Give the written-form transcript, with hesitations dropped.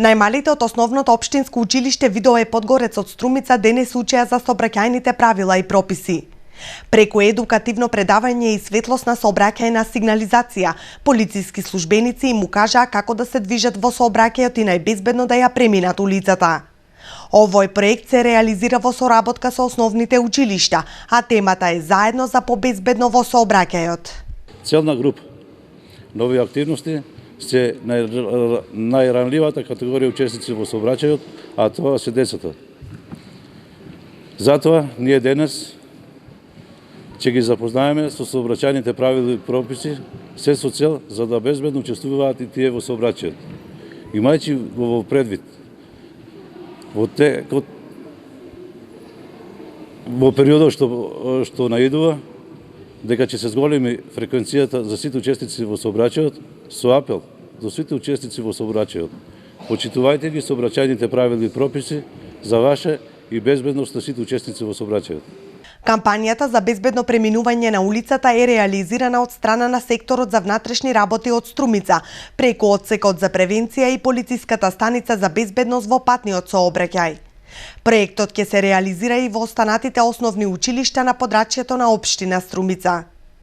Најмалите од основното општинско училиште Видое Подгорец од Струмица денес учеа за сообраќајните правила и прописи. Преку едукативно предавање и светлосна сообраќајна сигнализација, полициски службеници им укажаа како да се движат во сообраќајот и најбезбедно да ја преминат улицата. Овој проект се реализира во соработка со основните училишта, а темата е заедно за побезбедно во сообраќајот. Целна група на овие активности се најранливата категорија учесници во сообраќајот, а тоа се децата. Затоа ние денес ќе ги запознаеме со сообраќајните правила и прописи, се со цел за да безбедно учествуваат и тие во сообраќајот. Имајќи го во предвид во периодот што наидува, дека ќе се зголеми фреквенцијата за сите учесници во сообраќајот, со апел до сите учесници во сообраќајот. Почитувајте ги сообраќајните правила и прописи за ваше и безбедност на сите учесници во сообраќајот. Кампањата за безбедно преминување на улицата е реализирана од страна на секторот за внатрешни работи од Струмица, преку одсекот за превенција и полициската станица за безбедност во патниот сообраќај. Проектот ќе се реализира и во останатите основни училишта на подрачјето на општина Струмица.